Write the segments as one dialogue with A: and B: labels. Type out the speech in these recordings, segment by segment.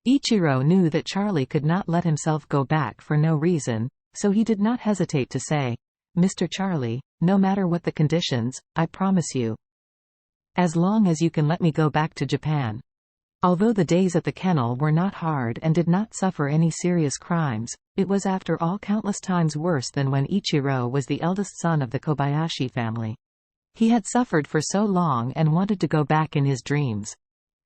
A: Ichiro knew that Charlie could not let himself go back for no reason, so he did not hesitate to say, "Mr. Charlie, no matter what the conditions, I promise you. As long as you can let me go back to Japan." Although the days at the kennel were not hard and did not suffer any serious crimes, it was after all countless times worse than when Ichiro was the eldest son of the Kobayashi family. He had suffered for so long and wanted to go back in his dreams.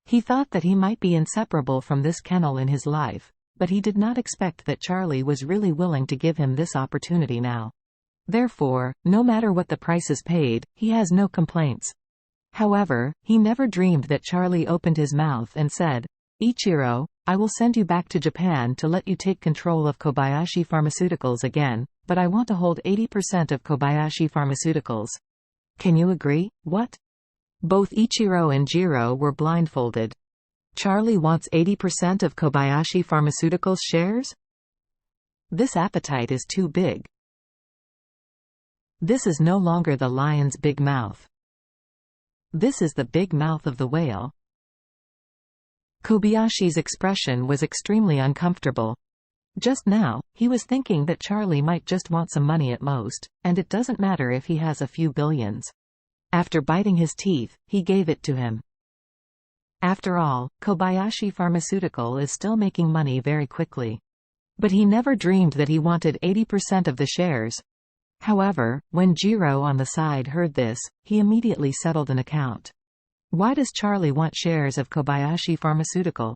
A: He thought that he might be inseparable from this kennel in his life, but he did not expect that Charlie was really willing to give him this opportunity now. Therefore, no matter what the price is paid, he has no complaints. However, he never dreamed that Charlie opened his mouth and said, "Ichiro, I will send you back to Japan to let you take control of Kobayashi Pharmaceuticals again, but I want to hold 80% of Kobayashi Pharmaceuticals. Can you agree?" "What?" Both Ichiro and Jiro were blindfolded. Charlie wants 80% of Kobayashi Pharmaceuticals shares? This appetite is too big. This is no longer the lion's big mouth. This is the big mouth of the whale. Kobayashi's expression was extremely uncomfortable. Just now, he was thinking that Charlie might just want some money at most, and it doesn't matter if he has a few billions. After biting his teeth, he gave it to him. After all, Kobayashi Pharmaceutical is still making money very quickly. But he never dreamed that he wanted 80% of the shares. However, when Jiro on the side heard this, he immediately settled an account. Why does Charlie want shares of Kobayashi Pharmaceutical?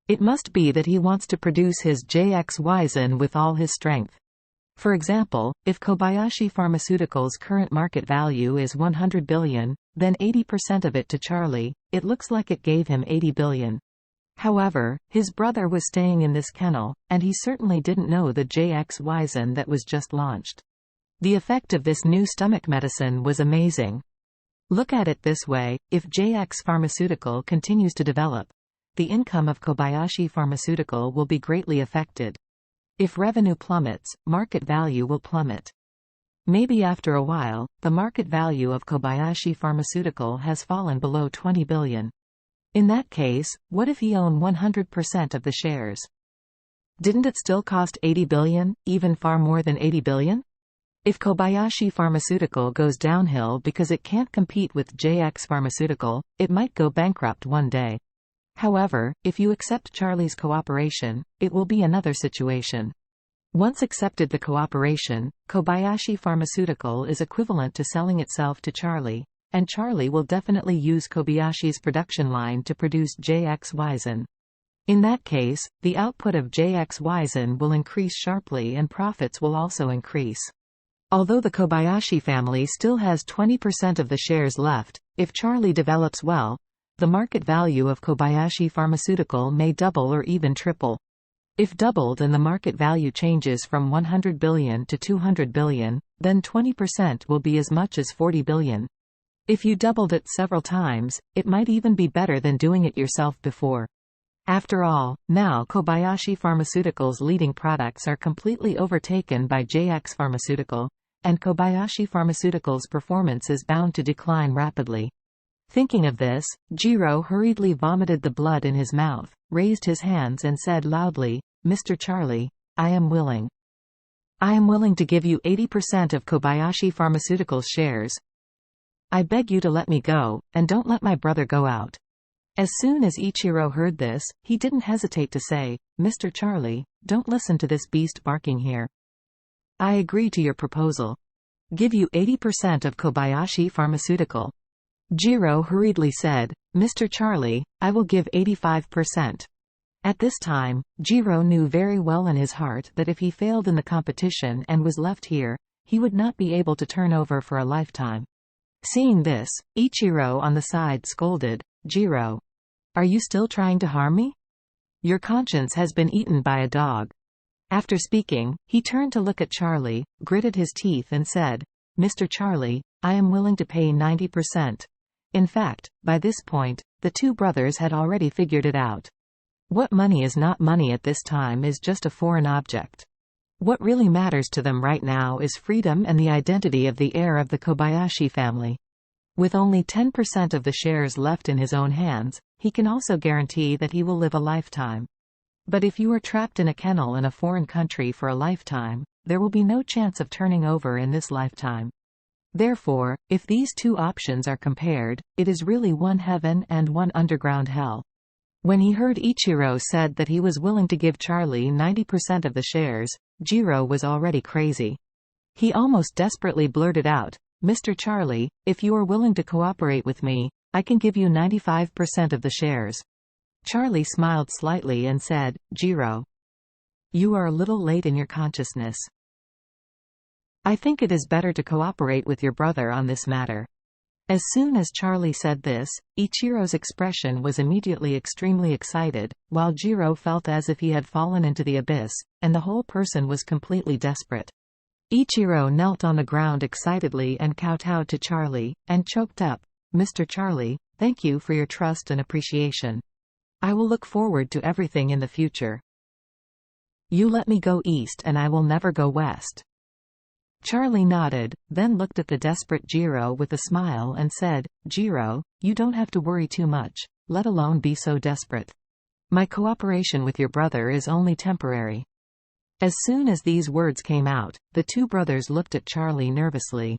A: It must be that he wants to produce his JX-Wizen with all his strength. For example, if Kobayashi Pharmaceutical's current market value is 100 billion, then 80% of it to Charlie, it looks like it gave him 80 billion. However, his brother was staying in this kennel, and he certainly didn't know the JX-Wizen that was just launched. The effect of this new stomach medicine was amazing. Look at it this way, if JX Pharmaceutical continues to develop, the income of Kobayashi Pharmaceutical will be greatly affected. If revenue plummets, market value will plummet. Maybe after a while, the market value of Kobayashi Pharmaceutical has fallen below 20 billion. In that case, what if he owned 100% of the shares? Didn't it still cost 80 billion, even far more than 80 billion? If Kobayashi Pharmaceutical goes downhill because it can't compete with JX Pharmaceutical, it might go bankrupt one day. However, if you accept Charlie's cooperation, it will be another situation. Once accepted the cooperation, Kobayashi Pharmaceutical is equivalent to selling itself to Charlie, and Charlie will definitely use Kobayashi's production line to produce JX-Wizen. In that case, the output of JX-Wizen will increase sharply and profits will also increase. Although the Kobayashi family still has 20% of the shares left, if Charlie develops well, the market value of Kobayashi Pharmaceutical may double or even triple. If doubled and the market value changes from 100 billion to 200 billion, then 20% will be as much as 40 billion. If you doubled it several times, it might even be better than doing it yourself before. After all, now Kobayashi Pharmaceutical's leading products are completely overtaken by JX Pharmaceutical, and Kobayashi Pharmaceutical's performance is bound to decline rapidly. Thinking of this, Jiro hurriedly vomited the blood in his mouth, raised his hands and said loudly, "Mr. Charlie, I am willing. I am willing to give you 80% of Kobayashi Pharmaceutical's shares. I beg you to let me go, and don't let my brother go out." As soon as Ichiro heard this, he didn't hesitate to say, "Mr. Charlie, don't listen to this beast barking here. I agree to your proposal. Give you 80% of Kobayashi Pharmaceutical." Jiro hurriedly said, "Mr. Charlie, I will give 85%. At this time, Jiro knew very well in his heart that if he failed in the competition and was left here, he would not be able to turn over for a lifetime. Seeing this, Ichiro on the side scolded, "Jiro, are you still trying to harm me? Your conscience has been eaten by a dog." After speaking, he turned to look at Charlie, gritted his teeth and said, "Mr. Charlie, I am willing to pay 90%. In fact, by this point, the two brothers had already figured it out. What money is not money at this time is just a foreign object. What really matters to them right now is freedom and the identity of the heir of the Kobayashi family. With only 10% of the shares left in his own hands, he can also guarantee that he will live a lifetime. But if you are trapped in a kennel in a foreign country for a lifetime, there will be no chance of turning over in this lifetime. Therefore, if these two options are compared, it is really one heaven and one underground hell. When he heard Ichiro said that he was willing to give Charlie 90% of the shares, Jiro was already crazy. He almost desperately blurted out, "Mr. Charlie, if you are willing to cooperate with me, I can give you 95% of the shares." Charlie smiled slightly and said, "Jiro, you are a little late in your consciousness. I think it is better to cooperate with your brother on this matter." As soon as Charlie said this, Ichiro's expression was immediately extremely excited, while Jiro felt as if he had fallen into the abyss, and the whole person was completely desperate. Ichiro knelt on the ground excitedly and kowtowed to Charlie, and choked up, "Mr. Charlie, thank you for your trust and appreciation. I will look forward to everything in the future. You let me go east and I will never go west." Charlie nodded, then looked at the desperate Jiro with a smile and said, "Jiro, you don't have to worry too much, let alone be so desperate. My cooperation with your brother is only temporary." As soon as these words came out, the two brothers looked at Charlie nervously.